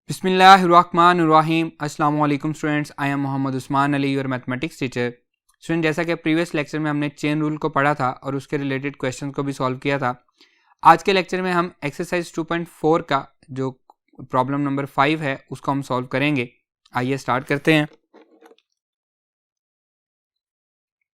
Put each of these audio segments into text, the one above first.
बिस्मिल्लाहिर्रहमानिर्रहीम। अस्सलाम वालेकुम students, I am Mohammad Usman Ali, your mathematics teacher. Student, जैसा कि प्रीवियस लेक्चर में हमने चेन रूल को पढ़ा था और उसके रिलेटेड क्वेश्चन को भी सॉल्व किया था, आज के लेक्चर में हम एक्सरसाइज 2.4 का जो प्रॉब्लम नंबर 5 है उसको हम सॉल्व करेंगे। आइए स्टार्ट करते हैं।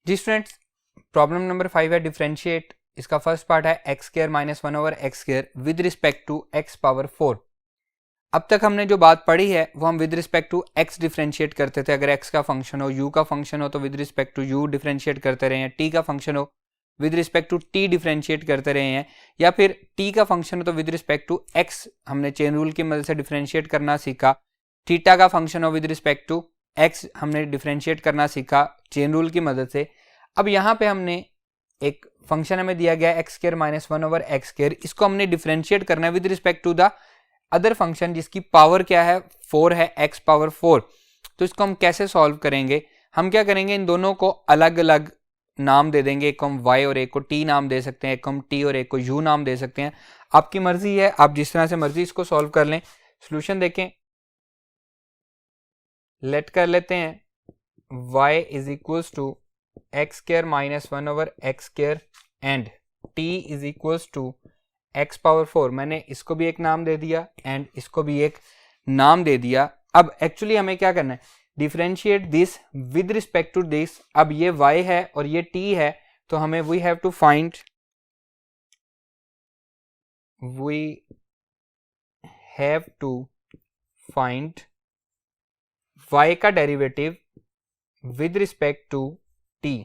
जी स्टूडेंट्स, प्रॉब्लम नंबर 5 है डिफरेंशिएट। इसका फर्स्ट पार्ट है x square minus 1/x² with respect to x power 4। अब तक हमने जो बात पढ़ी है वो हम with respect to x differentiate करते थे। अगर x का फंक्शन हो, u का फंक्शन हो तो with respect to u differentiate करते रहे हैं, t का फंक्शन हो with respect to t differentiate करते रहे हैं, या फिर t का फंक्शन हो तो विद रिस्पेक्ट टू x हमने चेन रूल की मदद से डिफरेंशिएट करना सीखा। थीटा का फंक्शन हो विद रिस्पेक्ट टू x हमने डिफरेंशिएट करना सीखा चेन रूल की मदद से। अब यहाँ पे हमने एक फंक्शन हमें दिया गया एक्स स्क्वायर माइनस 1/x², इसको हमने डिफरेंशिएट करना है with respect to the other function जिसकी पावर क्या है, 4 है, x पावर 4। तो इसको हम कैसे सॉल्व करेंगे? हम क्या करेंगे, इन दोनों को अलग अलग नाम दे देंगे। एक को हम y और एक को t नाम दे सकते हैं, एक को हम t और एक को u नाम दे सकते हैं। आपकी मर्जी है, आप जिस तरह से मर्जी इसको सॉल्व कर लें। सोल्यूशन देखें, लेट कर लेते हैं y is equals to x square minus 1/x² and t is equals to x power 4। मैंने इसको भी एक नाम दे दिया एंड इसको भी एक नाम दे दिया। अब एक्चुअली हमें क्या करना है, differentiate this with respect to this. अब ये y है और ये t है, तो हमें we have to find y का derivative with respect to t।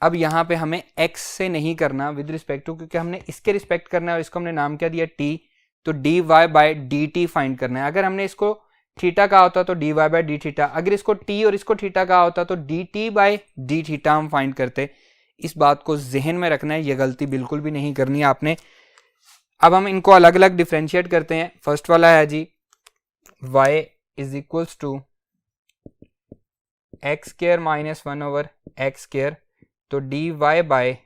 अब यहाँ पे हमें x से नहीं करना विद रिस्पेक्ट टू, क्योंकि हमने इसके रिस्पेक्ट करना है और इसको हमने नाम क्या दिया t, तो dy बाय dt फाइंड करना है। अगर हमने इसको थीटा कहा होता तो dy बाय डी थीटा, अगर इसको t और इसको थीटा कहा होता तो dt बाय डी थीटा हम फाइंड करते। इस बात को जहन में रखना है, ये गलती बिल्कुल भी नहीं करनी है आपने। अब हम इनको अलग अलग डिफरेंशिएट करते हैं। फर्स्ट वाला है जी y is equals to x square minus 1/x², तो dy बाय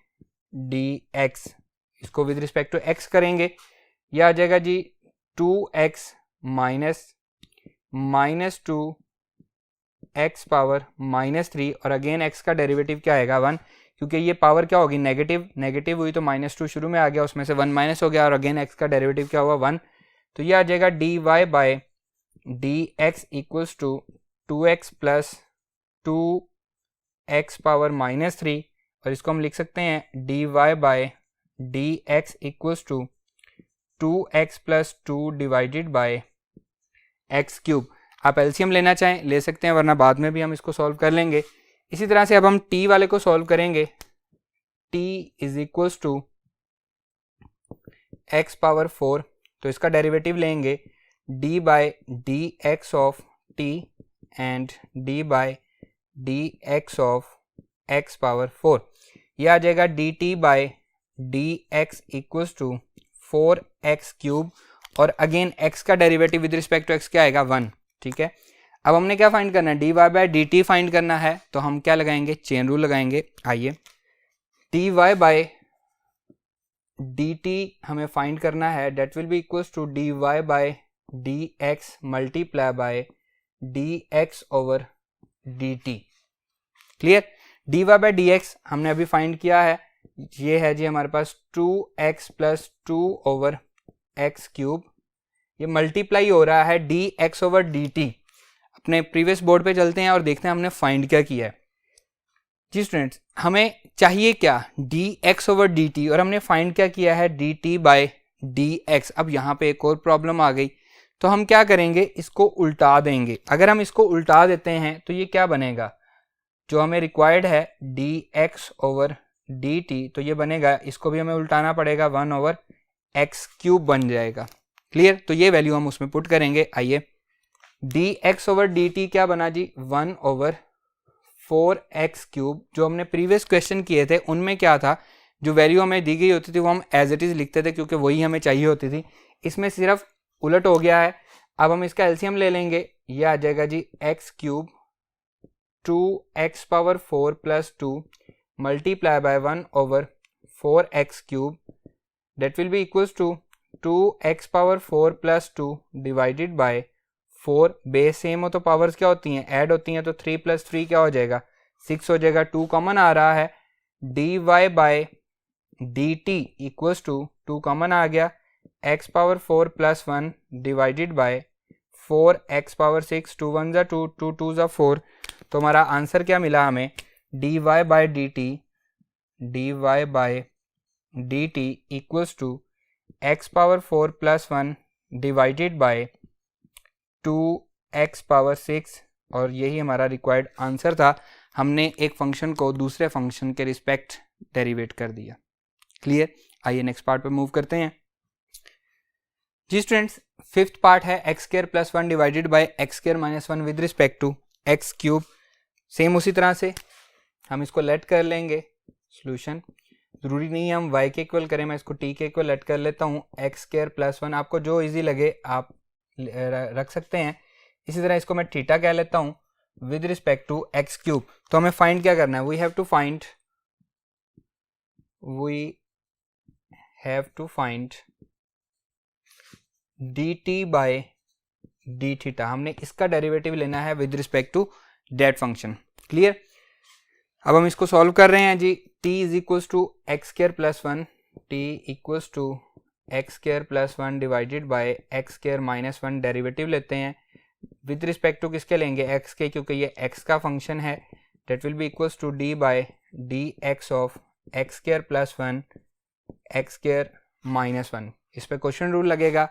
dx, इसको विद रिस्पेक्ट टू x करेंगे, यह आ जाएगा जी 2x माइनस 2 x पावर -3, और अगेन x का डेरिवेटिव क्या आएगा 1, क्योंकि ये पावर क्या होगी नेगेटिव हुई तो -2 शुरू में आ गया, उसमें से 1 माइनस हो गया और अगेन x का डेरिवेटिव क्या हुआ 1। तो ये आ जाएगा dy by dx equals to 2x plus 2x power -3, और इसको हम लिख सकते हैं dy by dx equals to 2x plus 2 divided by x cube. आप एलसीएम लेना चाहें ले सकते हैं, वरना बाद में भी हम इसको सॉल्व कर लेंगे। इसी तरह से अब हम t वाले को सॉल्व करेंगे। t is equals to x power 4, तो इसका डेरिवेटिव लेंगे d by dx of t and d by dx of x power 4। यह आ जाएगा dt by dx equals to 4x cube, और अगेन x का derivative with respect to x क्या आएगा 1। ठीक है, अब हमने क्या फाइंड करना है, dy बाय dt फाइंड करना है, तो हम क्या लगाएंगे, चेन रूल लगाएंगे। आइए, dy बाय dt हमें फाइंड करना है, that will be equals to dy by dx multiply by dx over dt। Clear, dy by dx हमने अभी फाइंड किया है, ये है जी हमारे पास 2x plus 2 over x cube, ये मल्टीप्लाई हो रहा है dx ओवर dt। अपने प्रीवियस बोर्ड पे चलते हैं और देखते हैं हमने फाइंड क्या किया है। जी स्टूडेंट्स, हमें चाहिए क्या, dx ओवर dt, और हमने फाइंड क्या किया है dt बाय dx। अब यहाँ पे एक और प्रॉब्लम आ गई, तो हम क्या करेंगे, इसको उल्टा देंगे। अगर हम इसको उल्टा देते हैं तो ये क्या बनेगा, जो हमें रिक्वायर्ड है dx ओवर dt, तो ये बनेगा, इसको भी हमें उल्टाना पड़ेगा, 1 ओवर एक्स क्यूब बन जाएगा। क्लियर, तो ये वैल्यू हम उसमें पुट करेंगे। आइए, dx ओवर dt क्या बना जी, 1 ओवर 4x क्यूब। जो हमने प्रीवियस क्वेश्चन किए थे उनमें क्या था, जो वैल्यू हमें दी गई होती थी वो हम एज इट इज लिखते थे, क्योंकि वही हमें चाहिए होती थी। इसमें सिर्फ उलट हो गया है। अब हम इसका एलसीएम ले लेंगे, यह आ जाएगा जी x cube 2x power 4 plus 2 multiply by 1 over 4x cube, that will be equals to 2x power 4 plus 2 divided bye 4, base same हो तो पावर्स क्या होती हैं, ऐड होती हैं, तो 3 प्लस 3 क्या हो जाएगा, 6 हो जाएगा, 2 कॉमन आ रहा है, dy by dt equals to 2 common आ गया, x power 4 plus 1 divided by 4x power 6, 2 1 2, 2 2 4, तो हमारा आंसर क्या मिला हमें, dy by dt equals to x power 4 plus 1 divided by 2x power 6, और यही हमारा रिक्वायर्ड आंसर था। हमने एक फंक्शन को दूसरे फंक्शन के रिस्पेक्ट डेरिवेट कर दिया। क्लियर? आइए नेक्स्ट पार्ट पे मूव करते हैं। जी स्टूडेंट्स, फिफ्थ पार्ट है x square plus 1 divided by x square minus 1 with respect to x cube. Same उसी तरह से हम इसको लेट कर लेंगे सॉल्यूशन, जरूरी नहीं है हम y के इक्वल करें, मैं इसको t के इक्वल लेट कर लेता हूँ, एक्स स्क्वायर प्लस 1, आपको जो इजी लगे आप रख सकते हैं। इसी तरह इसको मैं थीटा कह लेता हूँ with respect to x cube. तो हमें फाइंड क्या करना है, we have to find dt by D theta, हमने इसका डेरिवेटिव लेना है with respect to that function. Clear? अब हम इसको सॉल्व कर रहे हैं जी। t is equals to x square plus 1, t equals to x square plus 1 divided by x square minus 1, derivative लेते हैं विद रिस्पेक्ट टू किसके लेंगे, x के, क्योंकि ये x का फंक्शन है। That will be equals to d by D X of X square plus 1 X square minus 1, इस पे क्वेश्चन रूल लगेगा।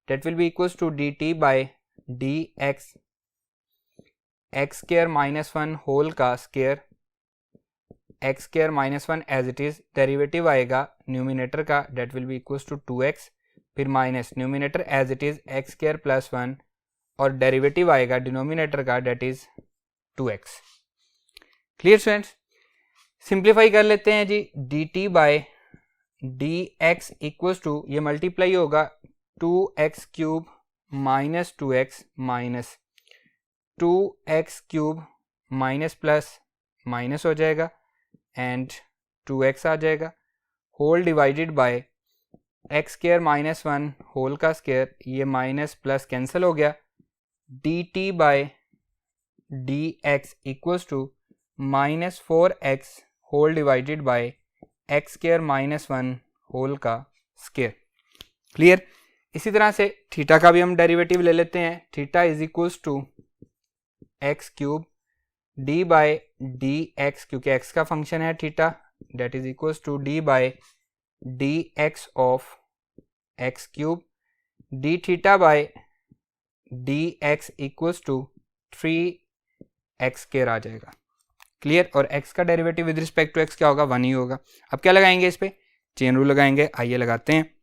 That will be equals to dt by D X X square minus 1 whole का square X square minus 1 as it is, derivative आएगा numerator का, that will be equals to 2x, फिर minus numerator as it is X square plus 1, और derivative आएगा denominator का, that is 2x। Clear students? Simplify कर लेते हैं जी। dt by D x equals to, ये मल्टीप्लाई होगा 2x cube minus 2x minus 2x cube minus plus minus हो जाएगा एंड 2x आ जाएगा, whole divided by x square minus 1 whole का स्क्वायर, ये माइनस प्लस कैंसिल हो गया, dt by D x equals to minus 4x whole divided by x square minus 1 whole का square. Clear? इसी तरह से थीटा का भी हम डेरिवेटिव ले लेते हैं। Theta is equals to x cube d by D X, क्योंकि x का फंक्शन है theta, that is equals to d by D X of X cube, d theta by D x equals to 3x square आ जाएगा। Clear? और x का derivative with respect to x क्या होगा, 1 ही होगा। अब क्या लगाएंगे इस पे, चेन रूल लगाएंगे। आइए लगाते हैं।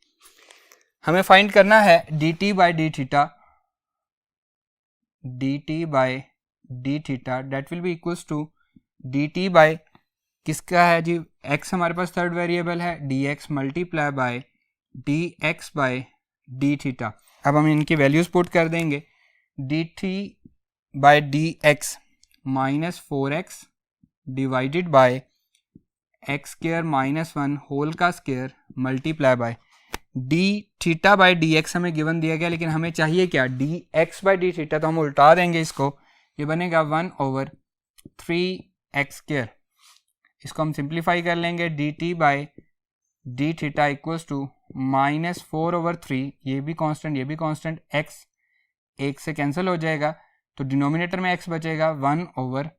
हमें फाइंड करना है dt by D theta, dt by D theta, that will be equals to dt by किसका है जी, x हमारे पास थर्ड वेरिएबल है, dx multiply by dx by D theta. अब हम इनकी वैल्यूज पुट कर देंगे, dt by dx minus 4x divided by x square minus 1 whole का square multiply by D theta by D X हमें गिवन दिया गया, लेकिन हमें चाहिए क्या, D x by D theta, तो हम उल्टा देंगे इसको, ये बनेगा 1/3x स्क्वायर। इसको हम सिंप्लीफाई कर लेंगे, dt by D theta equals to minus 4/3, ये भी कांस्टेंट ये भी कांस्टेंट, x एक से कैंसिल हो जाएगा, तो डिनोमिनेटर में x बचेगा 1/x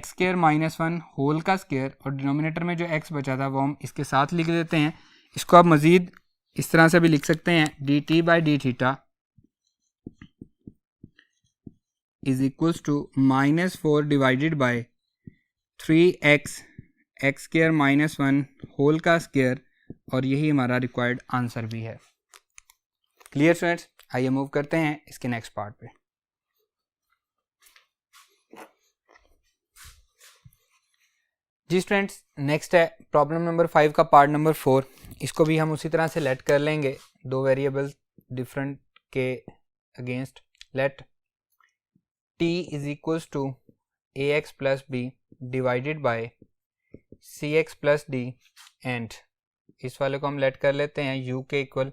स्क्वायर माइनस 1 होल का स्क्वायर, और डिनोमिनेटर में जो x बचा था वो हम इसके साथ लिख देते हैं। इसको आप मज़ीद इस तरह से भी लिख सकते हैं, dt by D theta is equals to minus 4 divided by 3x x square minus 1 whole का स्क्वायर, और यही हमारा रिक्वायर्ड आंसर भी है। Clear students? आइए मूव करते हैं इसके नेक्स्ट पार्ट पे। जी स्टूडेंट्स, नेक्स्ट है प्रॉब्लम नंबर 5 का पार्ट नंबर 4। इसको भी हम उसी तरह से लेट कर लेंगे, दो वेरिएबल डिफरेंट के against. Let t is equals to ax plus b divided by cx plus d and इस वाले को हम लेट कर लेते हैं u के इक्वल।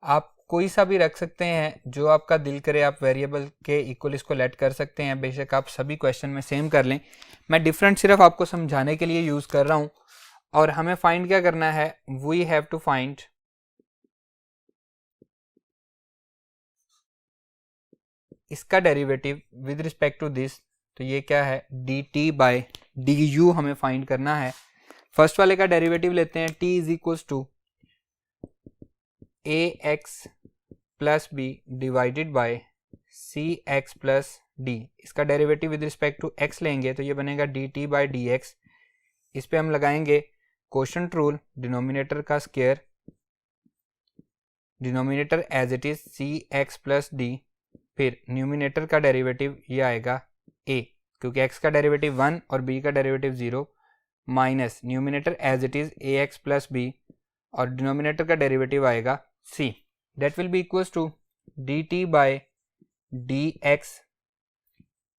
आप कोई सा भी रख सकते हैं, जो आपका दिल करे आप वेरिएबल के इक्वल इसको लेट कर सकते हैं। बेशक आप सभी क्वेश्चन में सेम कर लें, मैं डिफरेंट सिर्फ आपको समझाने के लिए यूज़ कर रहा हूँ। और हमें फाइंड क्या करना है, वी हैव टू फाइंड इसका derivative with respect to this. तो ये क्या है, dt बाय du हमें फाइंड करना है। फर्स्ट वाले का डेरिवेटिव लेते हैं, t is equal to ax plus B divided by cx plus D. इसका derivative with respect to x लेंगे तो ये बनेगा dt बाय dx। इस पे हम लगाएंगे कोशेंट रूल, डिनोमिनेटर का square, denominator as it is cx plus d, फिर न्यूमिनेटर का डेरिवेटिव ये आएगा a, क्योंकि x का डेरिवेटिव 1 और b का derivative 0, minus numerator as it is ax plus b और डिनोमिनेटर का डेरिवेटिव आएगा c। That will be equals to dt by dx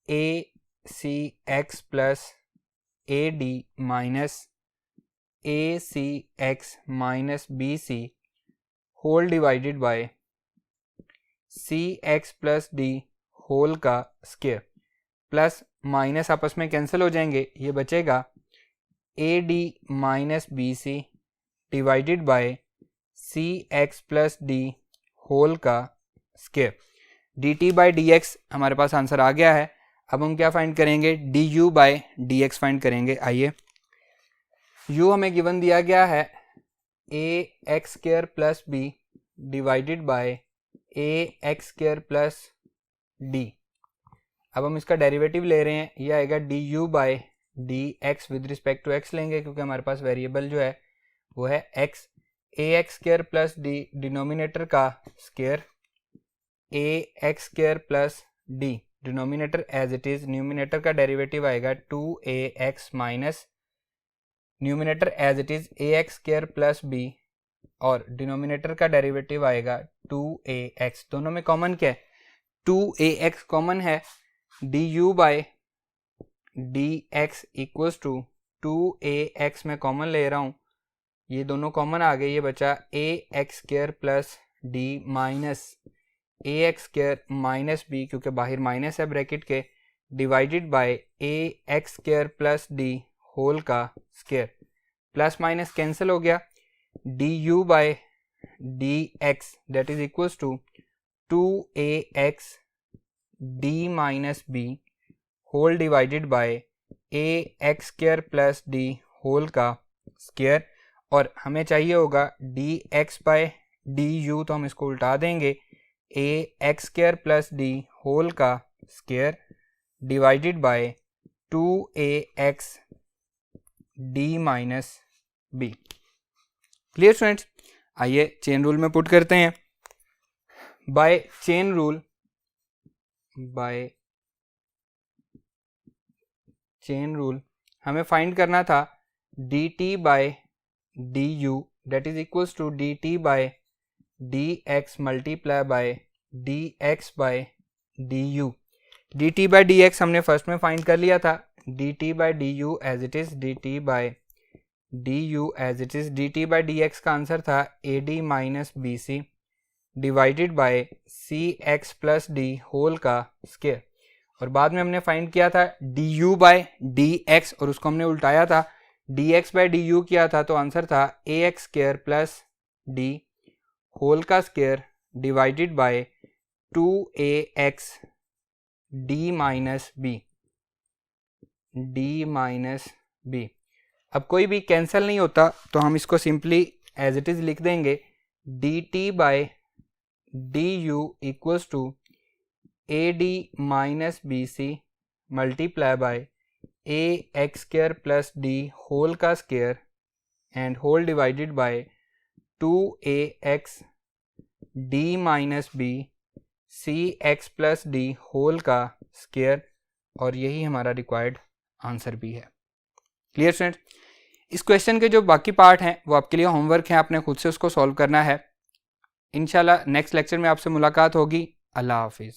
acx plus ad minus acx minus bc whole divided by cx plus d whole का square. Plus minus आपस में cancel हो जाएंगे, ये बचेगा ad minus bc divided by cx plus d whole का square. dt by dx हमारे पास answer आ गया है। अब हम क्या फाइंड करेंगे, du बाय dx फाइंड करेंगे। आइए, u हमें गिवन दिया गया है ax square plus b divided by ax square plus d। अब हम इसका डेरिवेटिव ले रहे हैं, ये आएगा du by dx with respect to x लेंगे, क्योंकि हमारे पास वेरिएबल जो है वो है x। ax square plus d denominator का square, ax square plus d denominator as it is, numerator का डेरिवेटिव आएगा 2ax minus numerator as it is ax square plus b और डिनोमिनेटर का डेरिवेटिव आएगा 2ax। दोनों में कॉमन क्या है, 2ax कॉमन है। du by dx equals to 2ax में कॉमन ले रहा हूँ, ये दोनों कॉमन आ गए, ये बचा ax square plus d minus ax square minus b, क्योंकि बाहर माइनस है ब्रैकेट के, divided by ax square plus d whole का स्क्वायर। प्लस माइनस कैंसिल हो गया, du by dx that is equals to 2ax d minus b whole divided by ax square plus d whole का square. और हमें चाहिए होगा dx by du, तो हम इसको उल्टा देंगे, ax square plus d whole का square divided by 2ax d minus b। Clear students, आइए चेन रूल में पुट करते हैं। By chain rule, by chain rule हमें फाइंड करना था dt by du that is equals to dt by dx multiply by dx by du। dt by dx हमने first में find कर लिया था, dt by du as it is, dt by du as it is, dt by dx का answer था ad minus bc divided by cx plus d whole का square. और बाद में हमने फाइंड किया था du बाय dx और उसको हमने उल्टाया था, dx बाय du किया था, तो आंसर था ax square plus d whole का square divided by 2ax d minus b। अब कोई भी कैंसिल नहीं होता, तो हम इसको सिंपली एज इट इज लिख देंगे, dt by du equals to ad minus bc multiply by ax square plus d whole का square and whole divided by 2ax d minus b cx plus d whole का square. और यही हमारा required answer भी है। Clear student, इस question के जो बाकी पार्ट हैं वो आपके लिए होमवर्क है, आपने खुद से उसको सॉल्व करना है। इंशाल्लाह नेक्स्ट लेक्चर में आपसे मुलाकात होगी। अल्लाह हाफिज़।